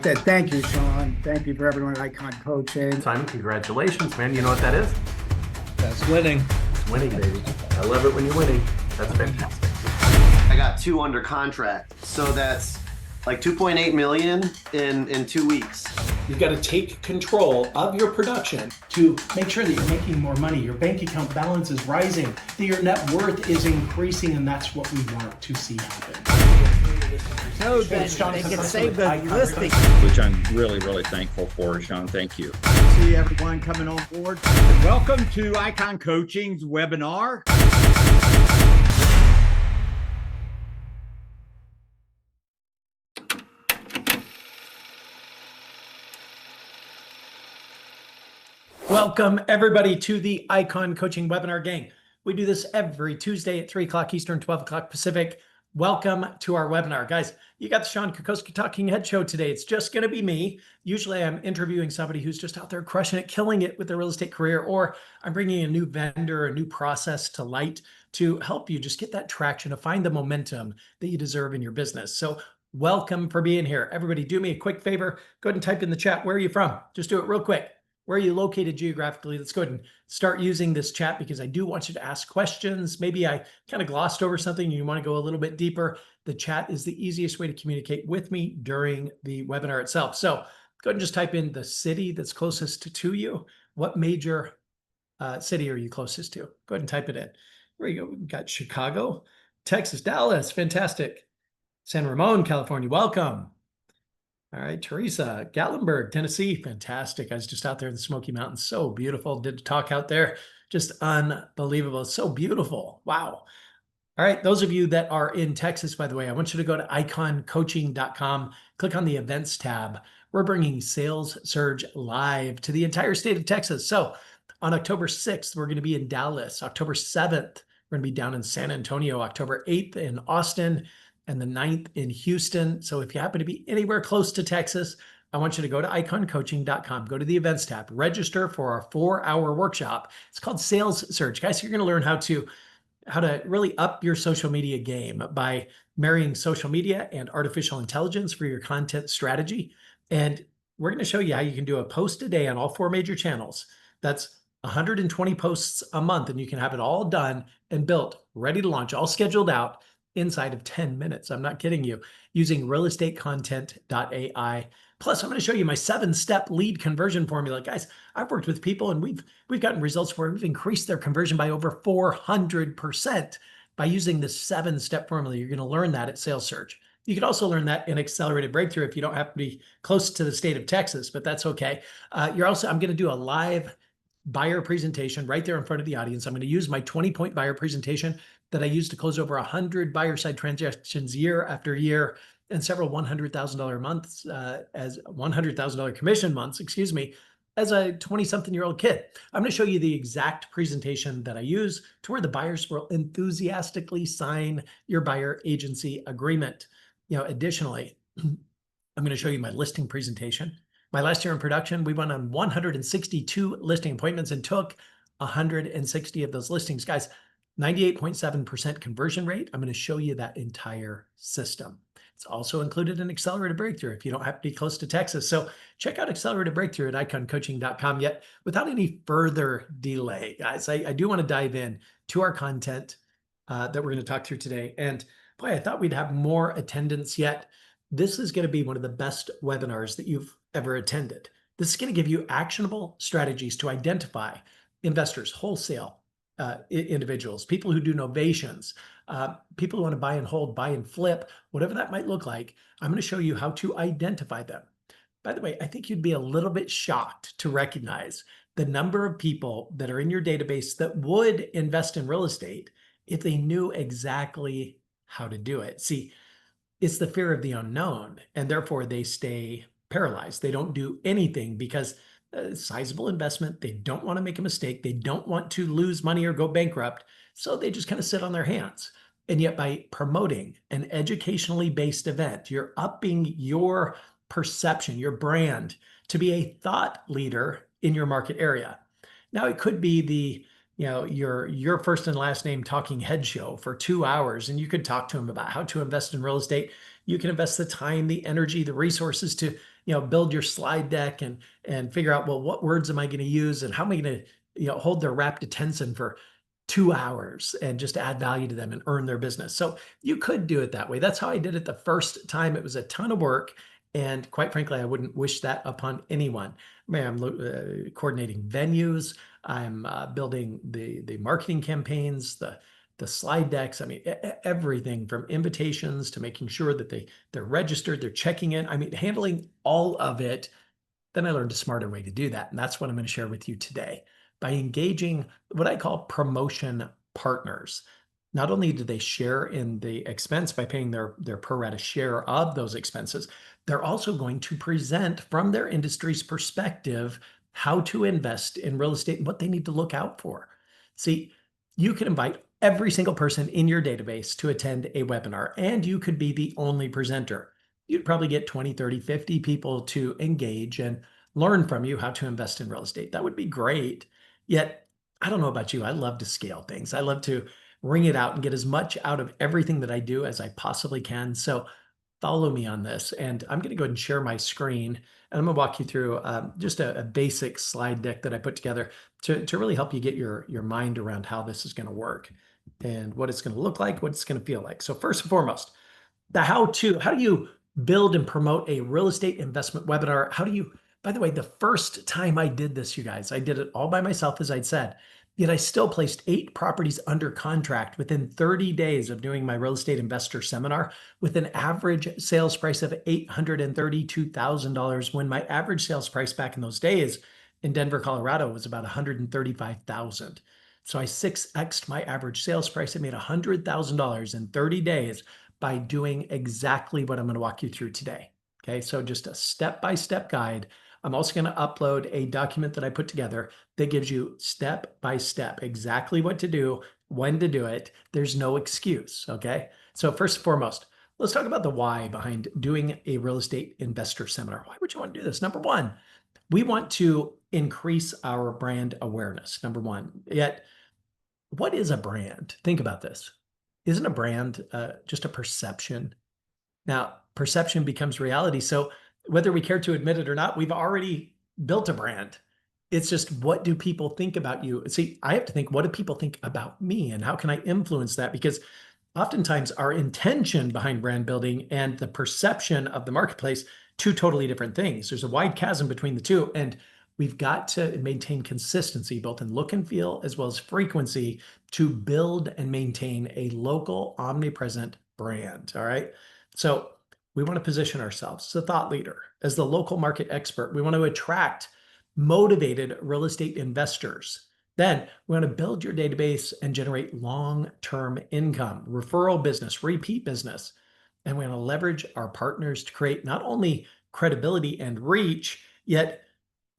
Thank you, Sean. Thank you for everyone at Icon Coaching. Simon, congratulations, man. You know what that is? That's winning. It's winning, baby. I love it when you're winning. That's fantastic. I got 2 under contract, so that's like 2.8 million in 2 weeks. You've got to take control of your production to make sure that you're making more money, your bank account balance is rising, that your net worth is increasing, and that's what we want to see happen. So that they can save the listing. Which I'm really, really thankful for, Sean. Thank you. See everyone coming on board. Welcome to Icon Coaching's webinar. Welcome everybody to the Icon Coaching Webinar Gang. We do this every Tuesday at 3 o'clock Eastern, 12 o'clock Pacific. Welcome to our webinar. Guys, you got the Shon Kokoszka Talking Head Show today. It's just going to be me. Usually I'm interviewing somebody who's just out there crushing it, killing it with their real estate career, or I'm bringing a new vendor, a new process to light to help you just get that traction, to find the momentum that you deserve in your business. So welcome for being here. Everybody do me a quick favor. Go ahead and type in the chat. Where are you from? Just do it real quick. Where are you located geographically? Let's go ahead and start using this chat because I do want you to ask questions. Maybe I kind of glossed over something and you want to go a little bit deeper. The chat is the easiest way to communicate with me during the webinar itself. So go ahead and just type in the city that's closest to you. What major city are you closest to? Go ahead and type it in. There you go. We've got Chicago, Texas, Dallas. Fantastic. San Ramon, California. Welcome. All right, Teresa, Gatlinburg, Tennessee. Fantastic. I was just out there in the Smoky Mountains. So beautiful. Did a talk out there. Just unbelievable. So beautiful. Wow. All right, those of you that are in Texas, by the way, I want you to go to iconcoaching.com, click on the events tab. We're bringing Sales Surge live to the entire state of Texas. So on October 6th, we're going to be in Dallas. October 7th, we're going to be down in San Antonio. October 8th in Austin. And the 9th in Houston. So if you happen to be anywhere close to Texas, I want you to go to iconcoaching.com, go to the events tab, register for our 4-hour workshop. It's called Sales Surge. Guys, you're going to learn how to really up your social media game by marrying social media and artificial intelligence for your content strategy. And we're going to show you how you can do a post a day on all 4 major channels. That's 120 posts a month, and you can have it all done and built, ready to launch, all scheduled out inside of 10 minutes. I'm not kidding you, using realestatecontent.ai. Plus, I'm going to show you my 7-step lead conversion formula. Guys, I've worked with people and we've gotten results where we've increased their conversion by over 400% by using this 7-step formula. You're going to learn that at Sales Surge. You can also learn that in Accelerated Breakthrough if you don't have to be close to the state of Texas, but that's okay. I'm going to do a live buyer presentation right there in front of the audience. I'm going to use my 20-point buyer presentation that I used to close over 100 buyer side transactions year after year and several $100,000 months as $100,000 commission months, as a 20-something-year-old kid. I'm going to show you the exact presentation that I use to where the buyers will enthusiastically sign your buyer agency agreement. Additionally, I'm going to show you my listing presentation. My last year in production, we went on 162 listing appointments and took 160 of those listings. Guys, 98.7% conversion rate. I'm going to show you that entire system. It's also included in Accelerated Breakthrough if you don't have to be close to Texas. So check out Accelerated Breakthrough at iconcoaching.com. Yet, without any further delay, guys, I do want to dive in to our content that we're going to talk through today. And boy, I thought we'd have more attendance yet. This is going to be one of the best webinars that you've ever attended. This is going to give you actionable strategies to identify investors, wholesale individuals, people who do novations, people who want to buy and hold, buy and flip, whatever that might look like. I'm going to show you how to identify them. By the way, I think you'd be a little bit shocked to recognize the number of people that are in your database that would invest in real estate if they knew exactly how to do it. See, it's the fear of the unknown, and therefore they stay paralyzed. They don't do anything because sizable investment. They don't want to make a mistake. They don't want to lose money or go bankrupt. So they just kind of sit on their hands. And yet by promoting an educationally based event, you're upping your perception, your brand to be a thought leader in your market area. Now it could be the your first and last name talking head show for 2 hours, and you could talk to them about how to invest in real estate. You can invest the time, the energy, the resources to build your slide deck and figure out, well, what words am I going to use and how am I going to, hold their rapt attention for 2 hours and just add value to them and earn their business. So you could do it that way. That's how I did it the first time. It was a ton of work. And quite frankly, I wouldn't wish that upon anyone. I'm coordinating venues. I'm building the marketing campaigns, the slide decks. I mean, everything from invitations to making sure that they're registered, they're checking in. I mean, handling all of it. Then I learned a smarter way to do that. And that's what I'm going to share with you today. By engaging what I call promotion partners. Not only do they share in the expense by paying their pro rata share of those expenses, they're also going to present from their industry's perspective how to invest in real estate and what they need to look out for. See, you can invite every single person in your database to attend a webinar, and you could be the only presenter. You'd probably get 20, 30, 50 people to engage and learn from you how to invest in real estate. That would be great. Yet, I don't know about you, I love to scale things. I love to wring it out and get as much out of everything that I do as I possibly can. So follow me on this. And I'm going to go ahead and share my screen. And I'm going to walk you through just a basic slide deck that I put together to really help you get your mind around how this is going to work and what it's going to look like, what it's going to feel like. So first and foremost, the how-to. How do you build and promote a real estate investment webinar? How do you, by the way, the first time I did this, you guys, I did it all by myself, as I'd said, yet I still placed 8 properties under contract within 30 days of doing my real estate investor seminar with an average sales price of $832,000 when my average sales price back in those days in Denver, Colorado was about $135,000. So I 6x'd my average sales price. I made $100,000 in 30 days by doing exactly what I'm going to walk you through today. Okay, so just a step-by-step guide. I'm also going to upload a document that I put together that gives you step-by-step exactly what to do, when to do it. There's no excuse, okay? So first and foremost, let's talk about the why behind doing a real estate investor seminar. Why would you want to do this? Number one, we want to increase our brand awareness, number one. Yet, what is a brand? Think about this. Isn't a brand just a perception? Now, perception becomes reality. So whether we care to admit it or not, we've already built a brand. It's just, what do people think about you? See, I have to think, what do people think about me and how can I influence that? Because oftentimes our intention behind brand building and the perception of the marketplace, two totally different things. There's a wide chasm between the two. And we've got to maintain consistency, both in look and feel as well as frequency, to build and maintain a local, omnipresent brand. All right. So we want to position ourselves as a thought leader, as the local market expert. We want to attract motivated real estate investors. Then we want to build your database and generate long-term income, referral business, repeat business. And we want to leverage our partners to create not only credibility and reach, yet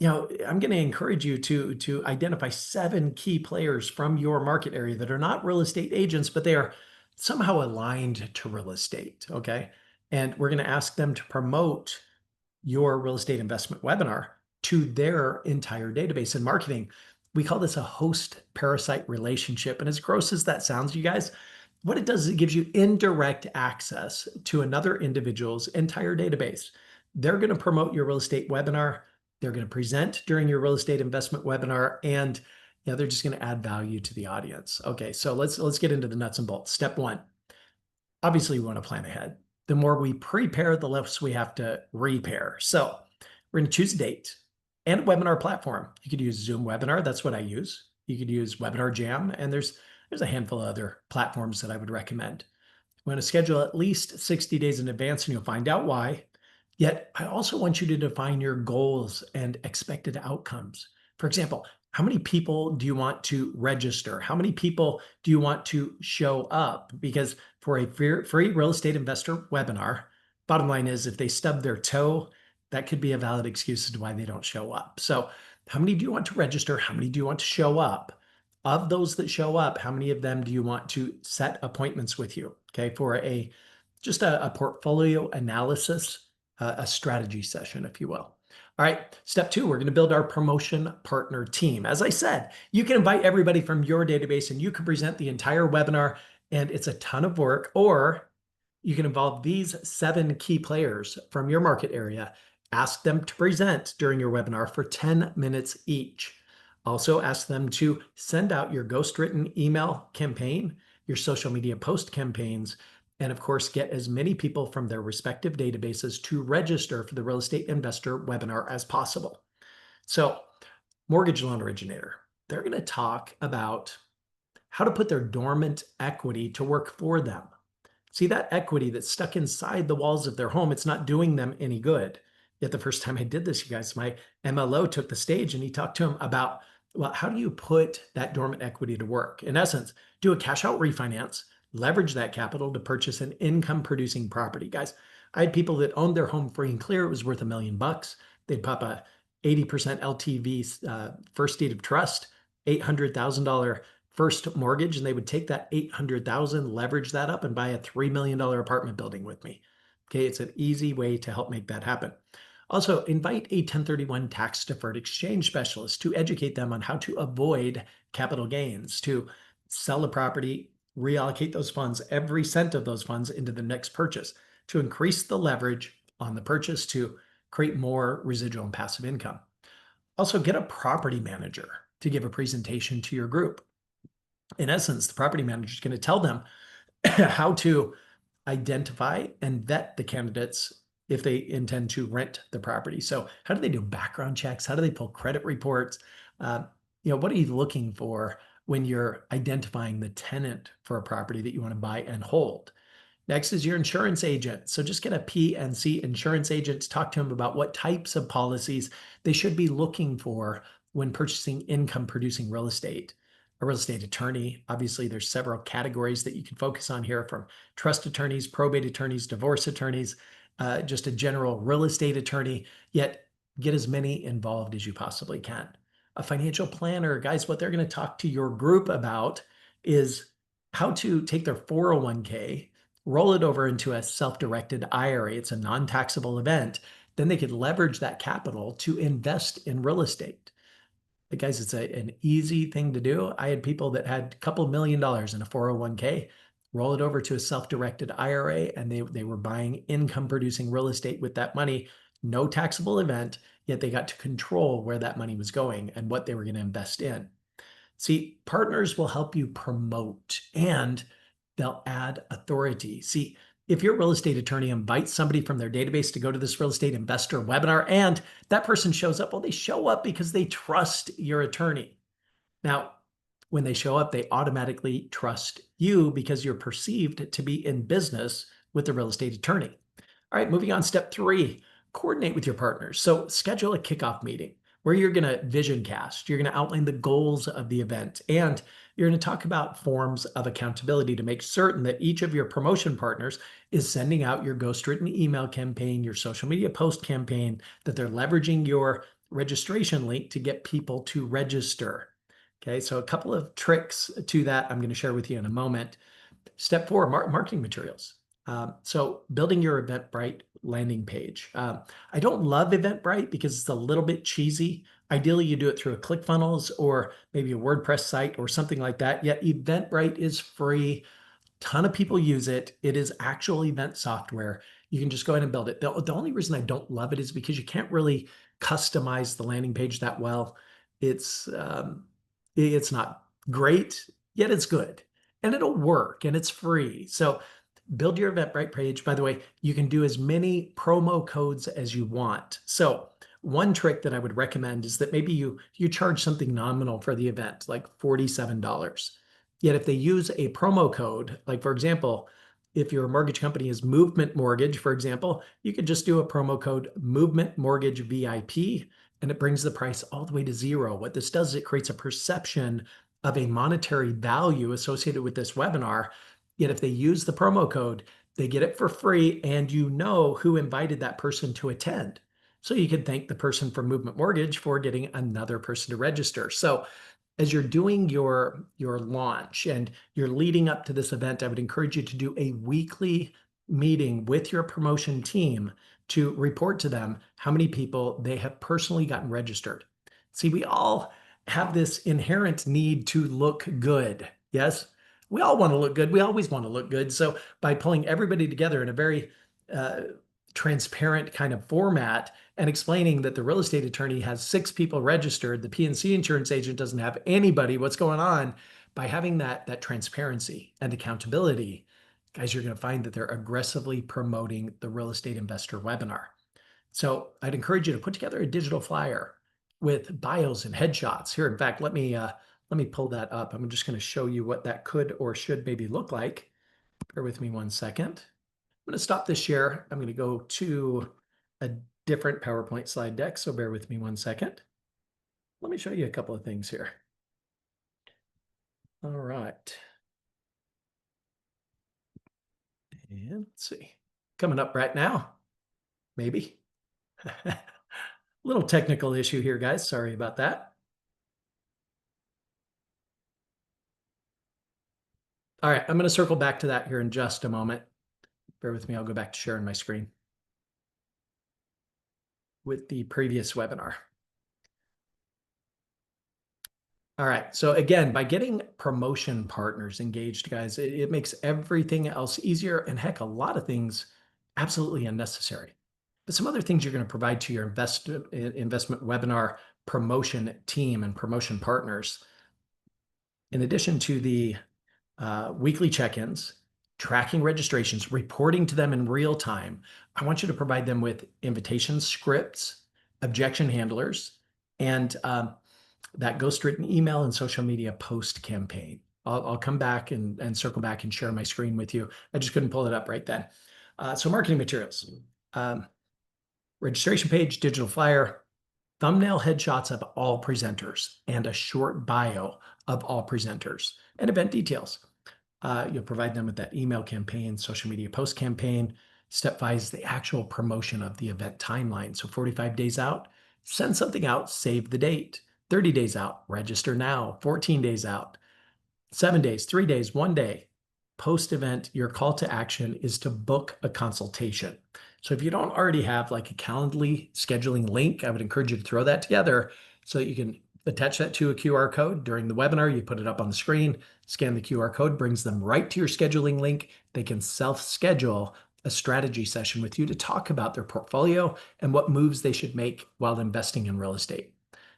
I'm going to encourage you to identify 7 key players from your market area that are not real estate agents, but they are somehow aligned to real estate, okay? And we're going to ask them to promote your real estate investment webinar to their entire database and marketing. We call this a host-parasite relationship. And as gross as that sounds, you guys, what it does is it gives you indirect access to another individual's entire database. They're going to promote your real estate webinar. They're going to present during your real estate investment webinar, and they're just going to add value to the audience. Okay, so let's get into the nuts and bolts. Step 1, obviously we want to plan ahead. The more we prepare, the less we have to repair. So we're going to choose a date and a webinar platform. You could use Zoom Webinar. That's what I use. You could use Webinar Jam, and there's a handful of other platforms that I would recommend. We're going to schedule at least 60 days in advance, and you'll find out why. Yet, I also want you to define your goals and expected outcomes. For example, how many people do you want to register? How many people do you want to show up? Because for a free real estate investor webinar, bottom line is, if they stub their toe, that could be a valid excuse as to why they don't show up. So how many do you want to register? How many do you want to show up? Of those that show up, how many of them do you want to set appointments with you? Okay, for just a portfolio analysis, a strategy session, if you will. All right, step 2, we're going to build our promotion partner team. As I said, you can invite everybody from your database and you can present the entire webinar, and it's a ton of work. Or you can involve these 7 key players from your market area Ask them to present during your webinar for 10 minutes each. Also ask them to send out your ghostwritten email campaign, your social media post campaigns, and of course, get as many people from their respective databases to register for the Real Estate Investor webinar as possible. So, mortgage loan originator, they're going to talk about how to put their dormant equity to work for them. See, that equity that's stuck inside the walls of their home, it's not doing them any good. Yet the first time I did this, you guys, my MLO took the stage and he talked to him about, well, how do you put that dormant equity to work? In essence, do a cash out refinance, leverage that capital to purchase an income producing property. Guys, I had people that owned their home free and clear. It was worth $1 million. They'd pop a 80% LTV first deed of trust, $800,000 first mortgage, and they would take that $800,000, leverage that up, and buy a $3 million apartment building with me. Okay, it's an easy way to help make that happen. Also, invite a 1031 tax deferred exchange specialist to educate them on how to avoid capital gains, to sell a property, reallocate those funds, every cent of those funds into the next purchase, to increase the leverage on the purchase, to create more residual and passive income. Also, get a property manager to give a presentation to your group. In essence, the property manager is going to tell them how to identify and vet the candidates if they intend to rent the property. So how do they do background checks? How do they pull credit reports? What are you looking for when you're identifying the tenant for a property that you want to buy and hold? Next is your insurance agent. So just get a P&C insurance agent to talk to them about what types of policies they should be looking for when purchasing income producing real estate. A real estate attorney, obviously there's several categories that you can focus on here, from trust attorneys, probate attorneys, divorce attorneys, just a general real estate attorney, yet get as many involved as you possibly can. A financial planner, guys, what they're going to talk to your group about is how to take their 401k, roll it over into a self-directed IRA. It's a non-taxable event. Then they could leverage that capital to invest in real estate. But guys, it's an easy thing to do. I had people that had a couple $1 million in a 401k, roll it over to a self-directed IRA, and they were buying income producing real estate with that money, no taxable event, yet they got to control where that money was going and what they were going to invest in. See, partners will help you promote and they'll add authority. See, if your real estate attorney invites somebody from their database to go to this real estate investor webinar and that person shows up, well, they show up because they trust your attorney. Now, when they show up, they automatically trust you because you're perceived to be in business with the real estate attorney. All right, moving on, step 3, coordinate with your partners. So schedule a kickoff meeting where you're going to vision cast, you're going to outline the goals of the event, and you're going to talk about forms of accountability to make certain that each of your promotion partners is sending out your ghostwritten email campaign, your social media post campaign, that they're leveraging your registration link to get people to register. Okay, so a couple of tricks to that I'm going to share with you in a moment. Step 4, marketing materials. So building your Eventbrite landing page. I don't love Eventbrite because it's a little bit cheesy. Ideally, you do it through a ClickFunnels or maybe a WordPress site or something like that. Yet Eventbrite is free. Ton of people use it. It is actual event software. You can just go ahead and build it. The only reason I don't love it is because you can't really customize the landing page that well. It's not great, yet it's good. And it'll work and it's free. So build your Eventbrite page. By the way, you can do as many promo codes as you want. So one trick that I would recommend is that maybe you charge something nominal for the event, like $47. Yet if they use a promo code, like for example, if your mortgage company is Movement Mortgage, for example, you could just do a promo code Movement Mortgage VIP, and it brings the price all the way to $0. What this does is it creates a perception of a monetary value associated with this webinar. Yet if they use the promo code, they get it for free, and you know who invited that person to attend. So you can thank the person from Movement Mortgage for getting another person to register. So as you're doing your launch and you're leading up to this event, I would encourage you to do a weekly meeting with your promotion team to report to them how many people they have personally gotten registered. See, we all have this inherent need to look good. Yes, we all want to look good. We always want to look good. So by pulling everybody together in a very transparent kind of format and explaining that the real estate attorney has 6 people registered, the P&C insurance agent doesn't have anybody, what's going on. By having that transparency and accountability, guys, you're going to find that they're aggressively promoting the real estate investor webinar. So I'd encourage you to put together a digital flyer with bios and headshots. Here, in fact, let me pull that up. I'm just going to show you what that could or should maybe look like. Bear with me one second. I'm going to stop this share. I'm going to go to a different PowerPoint slide deck. So bear with me one second. Let me show you a couple of things here. All right. And let's see. Coming up right now, maybe. Little technical issue here, guys. Sorry about that. All right, I'm going to circle back to that here in just a moment. Bear with me. I'll go back to sharing my screen with the previous webinar. All right. So again, by getting promotion partners engaged, guys, it makes everything else easier, and heck, a lot of things absolutely unnecessary. But some other things you're going to provide to your investment webinar promotion team and promotion partners, in addition to the weekly check-ins, tracking registrations, reporting to them in real time, I want you to provide them with invitation scripts, objection handlers, and that ghost written email and social media post campaign. I'll come back and circle back and share my screen with you. I just couldn't pull it up right then. So marketing materials, registration page, digital flyer, thumbnail headshots of all presenters, and a short bio of all presenters, and event details. You'll provide them with that email campaign, social media post campaign. Step 5 is the actual promotion of the event timeline. So 45 days out, send something out, save the date. 30 days out, register now. 14 days out, 7 days, 3 days, 1 day. Post-event, your call to action is to book a consultation. So if you don't already have like a Calendly scheduling link, I would encourage you to throw that together so that you can attach that to a QR code during the webinar. You put it up on the screen, scan the QR code, brings them right to your scheduling link. They can self-schedule a strategy session with you to talk about their portfolio and what moves they should make while investing in real estate.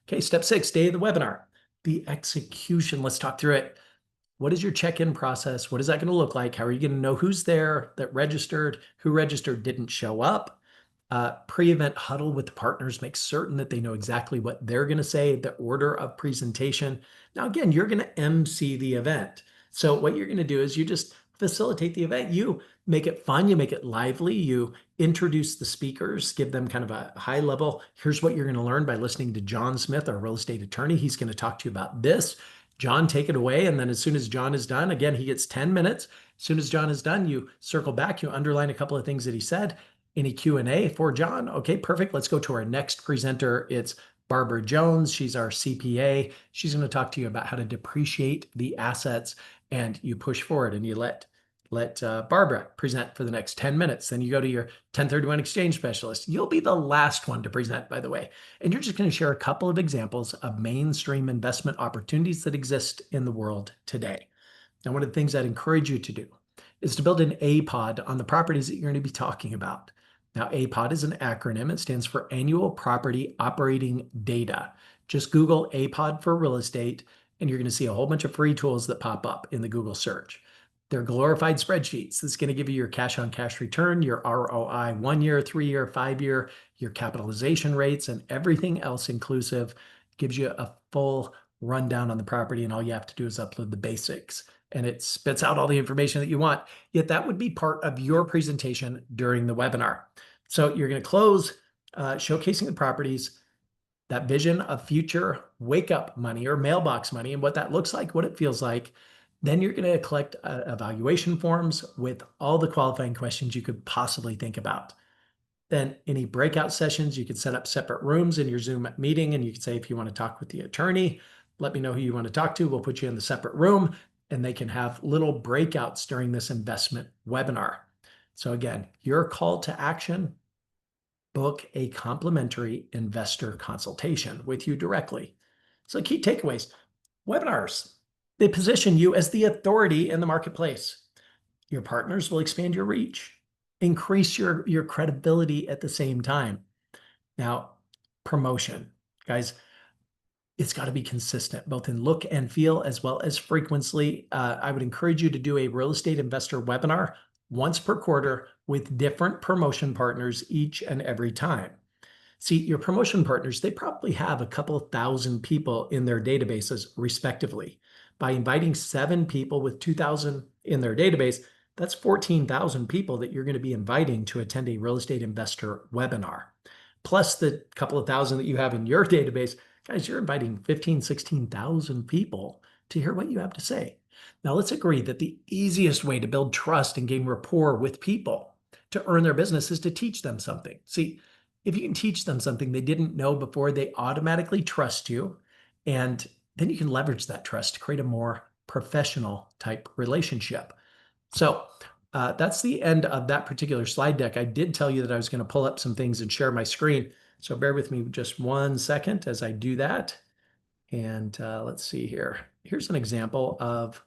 Okay, step 6, day of the webinar, the execution. Let's talk through it. What is your check-in process? What is that going to look like? How are you going to know who's there that registered, who registered didn't show up? Pre-event huddle with the partners, make certain that they know exactly what they're going to say, the order of presentation. Now, again, you're going to MC the event. So what you're going to do is you just facilitate the event. You make it fun, you make it lively, you introduce the speakers, give them kind of a high level. Here's what you're going to learn by listening to John Smith, our real estate attorney. He's going to talk to you about this. John, take it away. And then as soon as John is done, again, he gets 10 minutes. As soon as John is done, you circle back, you underline a couple of things that he said. Any Q&A for John? Okay, perfect. Let's go to our next presenter. It's Barbara Jones. She's our CPA. She's going to talk to you about how to depreciate the assets, and you push forward and you let Barbara present for the next 10 minutes. Then you go to your 1031 exchange specialist. You'll be the last one to present, by the way. And you're just going to share a couple of examples of mainstream investment opportunities that exist in the world today. Now, one of the things I'd encourage you to do is to build an APOD on the properties that you're going to be talking about. Now, APOD is an acronym. It stands for Annual Property Operating Data. Just Google APOD for real estate, and you're going to see a whole bunch of free tools that pop up in the Google search. They're glorified spreadsheets. That's going to give you your cash on cash return, your ROI 1 year, 3 year, 5 year, your capitalization rates, and everything else inclusive. Gives you a full rundown on the property, and all you have to do is upload the basics, and it spits out all the information that you want. Yet that would be part of your presentation during the webinar. So you're going to close showcasing the properties, that vision of future wake up money or mailbox money and what that looks like, what it feels like. Then you're going to collect evaluation forms with all the qualifying questions you could possibly think about. Then any breakout sessions, you could set up separate rooms in your Zoom meeting, and you could say, if you want to talk with the attorney, let me know who you want to talk to. We'll put you in the separate room, and they can have little breakouts during this investment webinar. So again, your call to action, book a complimentary investor consultation with you directly. So key takeaways, webinars, they position you as the authority in the marketplace. Your partners will expand your reach. increase your credibility at the same time. Now, promotion, guys, it's got to be consistent, both in look and feel as well as frequency. I would encourage you to do a real estate investor webinar once per quarter with different promotion partners each and every time. See, your promotion partners, they probably have a couple of thousand people in their databases, respectively. By inviting 7 people with 2,000 in their database, that's 14,000 people that you're going to be inviting to attend a real estate investor webinar. Plus the couple of thousand that you have in your database, guys, you're inviting 15, 16,000 people to hear what you have to say. Now, let's agree that the easiest way to build trust and gain rapport with people to earn their business is to teach them something. See, if you can teach them something they didn't know before, they automatically trust you. And then you can leverage that trust to create a more professional type relationship. So that's the end of that particular slide deck. I did tell you that I was going to pull up some things and share my screen. So bear with me just 1 second as I do that. And let's see here. Here's an example of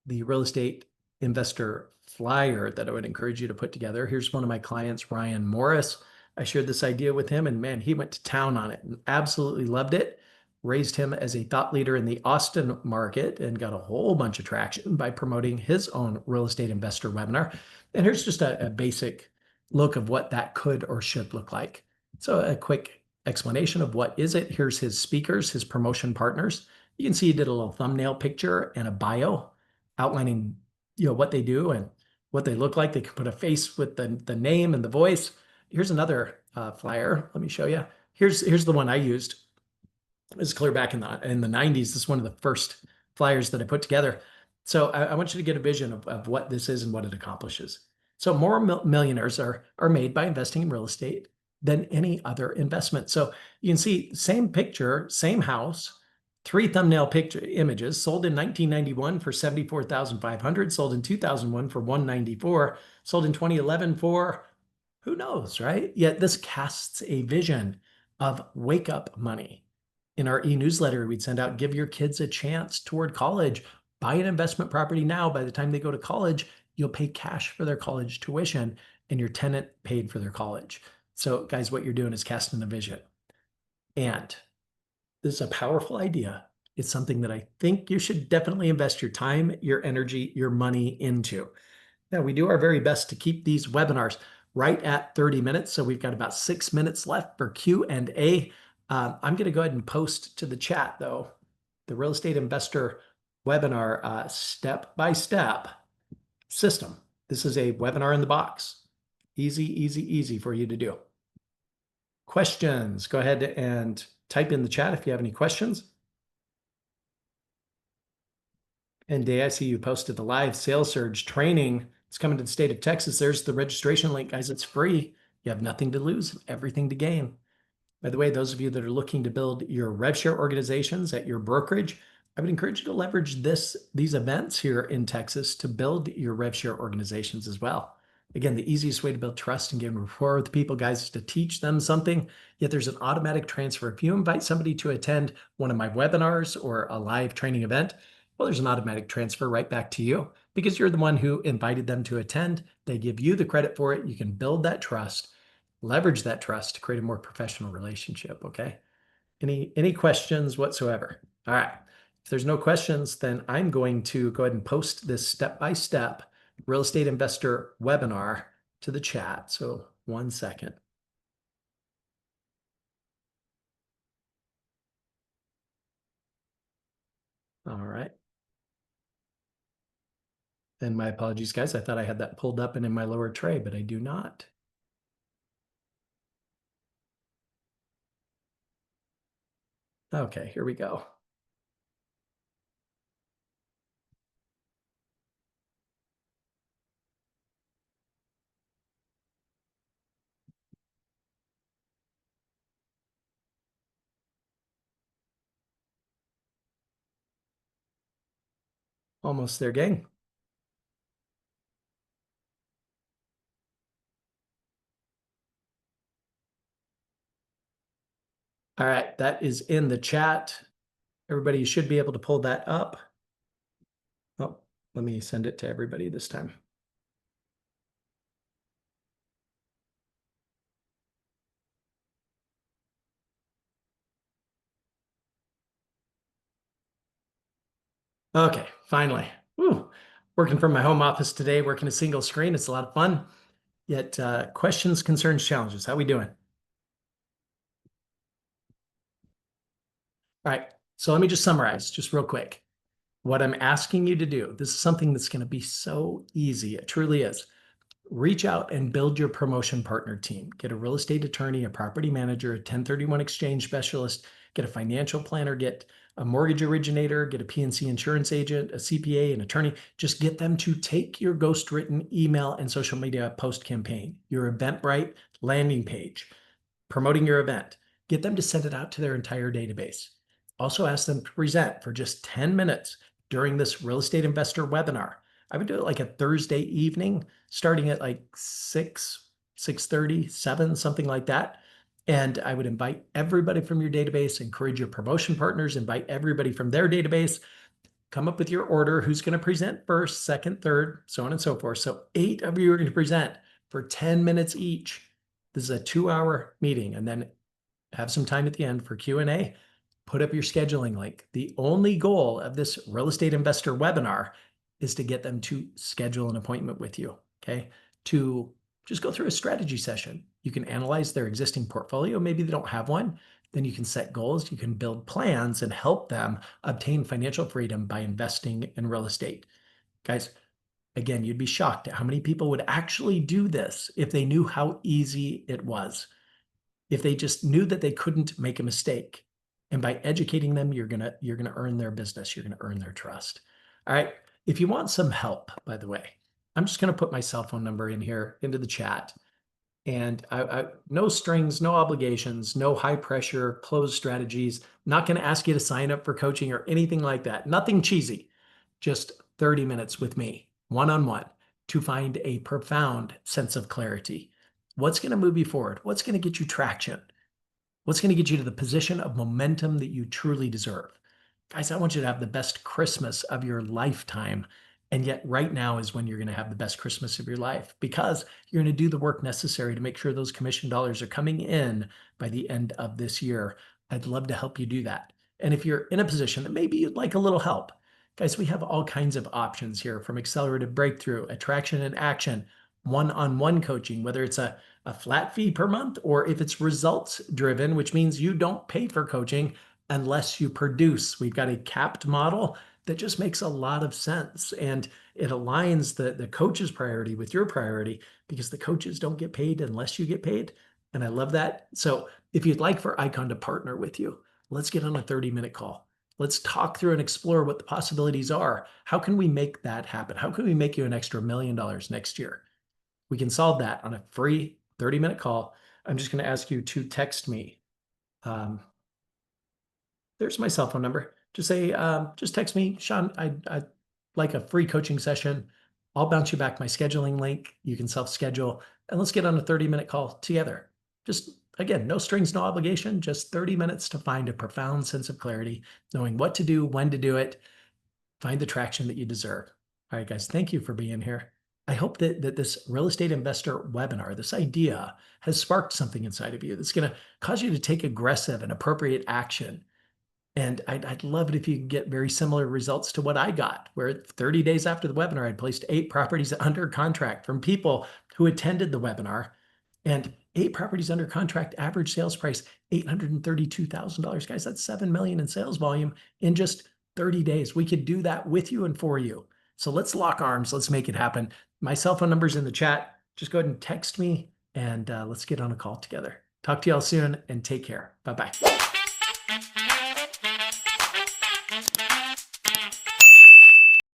the real estate investor flyer that I would encourage you to put together. Here's one of my clients, Ryan Morris. I shared this idea with him, and man, he went to town on it and absolutely loved it. Raised him as a thought leader in the Austin market and got a whole bunch of traction by promoting his own real estate investor webinar. And here's just a basic look of what that could or should look like. So a quick explanation of what is it. Here's his speakers, his promotion partners. You can see he did a little thumbnail picture and a bio outlining, what they do and what they look like. They can put a face with the name and the voice. Here's another flyer. Let me show you. Here's the one I used. It's clear back in the 90s. This is one of the first flyers that I put together. So I want you to get a vision of what this is and what it accomplishes. So more millionaires are made by investing in real estate than any other investment. So you can see same picture, same house, 3 thumbnail picture images, sold in 1991 for $74,500, sold in 2001 for $194, sold in 2011 for who knows, right? Yet this casts a vision of wake up money. In our e-newsletter, we'd send out, give your kids a chance toward college, buy an investment property now. By the time they go to college, you'll pay cash for their college tuition and your tenant paid for their college. So guys, what you're doing is casting a vision. And this is a powerful idea. It's something that I think you should definitely invest your time, your energy, your money into. Now, we do our very best to keep these webinars right at 30 minutes. So we've got about 6 minutes left for Q&A. I'm going to go ahead and post to the chat, though, the real estate investor webinar step-by-step system. This is a webinar in the box. Easy, easy, easy for you to do. Questions? Go ahead and type in the chat if you have any questions. And Day, I see you posted the live sales surge training. It's coming to the state of Texas. There's the registration link, guys. It's free. You have nothing to lose, everything to gain. By the way, those of you that are looking to build your rev share organizations at your brokerage, I would encourage you to leverage these events here in Texas to build your rev share organizations as well. Again, the easiest way to build trust and gain rapport with people, guys, is to teach them something. Yet there's an automatic transfer. If you invite somebody to attend one of my webinars or a live training event, well, there's an automatic transfer right back to you because you're the one who invited them to attend. They give you the credit for it. You can build that trust, leverage that trust to create a more professional relationship, okay? Any questions whatsoever? All right. If there's no questions, then I'm going to go ahead and post this step-by-step real estate investor webinar to the chat. So 1 second. All right. And my apologies, guys. I thought I had that pulled up and in my lower tray, but I do not. Okay, here we go. Almost there, gang. All right, that is in the chat. Everybody should be able to pull that up. Oh, let me send it to everybody this time. Okay, finally. Woo. Working from my home office today, working a single screen. It's a lot of fun. Yet questions, concerns, challenges. How we doing? All right. So let me just summarize just real quick. What I'm asking you to do, this is something that's going to be so easy. It truly is. Reach out and build your promotion partner team. Get a real estate attorney, a property manager, a 1031 exchange specialist, get a financial planner, get a mortgage originator, get a PNC insurance agent, a CPA, an attorney. Just get them to take your ghost written email and social media post campaign, your Eventbrite landing page, promoting your event. Get them to send it out to their entire database. Also ask them to present for just 10 minutes during this real estate investor webinar. I would do it like a Thursday evening, starting at like 6, 6:30, 7, something like that. And I would invite everybody from your database, encourage your promotion partners, invite everybody from their database, come up with your order, who's going to present first, second, third, so on and so forth. So 8 of you are going to present for 10 minutes each. This is a 2-hour meeting, and then have some time at the end for Q&A. Put up your scheduling link. The only goal of this real estate investor webinar is to get them to schedule an appointment with you, okay? To just go through a strategy session. You can analyze their existing portfolio. Maybe they don't have one. Then you can set goals. You can build plans and help them obtain financial freedom by investing in real estate. Guys, again, you'd be shocked at how many people would actually do this if they knew how easy it was. If they just knew that they couldn't make a mistake. And by educating them, you're gonna earn their business. You're gonna earn their trust. All right. If you want some help, by the way, I'm just gonna put my cell phone number in here into the chat. And no strings, no obligations, no high pressure, closed strategies. Not gonna ask you to sign up for coaching or anything like that. Nothing cheesy. Just 30 minutes with me, one-on-one, to find a profound sense of clarity. What's gonna move you forward? What's gonna get you traction? What's going to get you to the position of momentum that you truly deserve? Guys, I want you to have the best Christmas of your lifetime. And yet right now is when you're going to have the best Christmas of your life, because you're going to do the work necessary to make sure those commission dollars are coming in by the end of this year. I'd love to help you do that. And if you're in a position that maybe you'd like a little help, guys, we have all kinds of options here, from accelerated breakthrough, attraction and action, one-on-one coaching, whether it's a flat fee per month, or if it's results driven, which means you don't pay for coaching unless you produce. We've got a capped model that just makes a lot of sense. And it aligns the coach's priority with your priority, because the coaches don't get paid unless you get paid. And I love that. So if you'd like for Icon to partner with you, let's get on a 30-minute call. Let's talk through and explore what the possibilities are. How can we make that happen? How can we make you an extra $1 million next year? We can solve that on a free 30-minute call. I'm just going to ask you to text me. There's my cell phone number. Just say, just text me, Shon, I'd like a free coaching session. I'll bounce you back my scheduling link. You can self-schedule, and let's get on a 30-minute call together. Just, again, no strings, no obligation, just 30 minutes to find a profound sense of clarity, knowing what to do, when to do it, find the traction that you deserve. All right, guys, thank you for being here. I hope that this real estate investor webinar, this idea, has sparked something inside of you that's going to cause you to take aggressive and appropriate action. And I'd love it if you could get very similar results to what I got, where 30 days after the webinar, I'd placed 8 properties under contract from people who attended the webinar. And 8 properties under contract, average sales price, $832,000. Guys, that's $7 million in sales volume in just 30 days. We could do that with you and for you. So let's lock arms. Let's make it happen. My cell phone number's in the chat. Just go ahead and text me, and let's get on a call together. Talk to y'all soon, and take care. Bye-bye.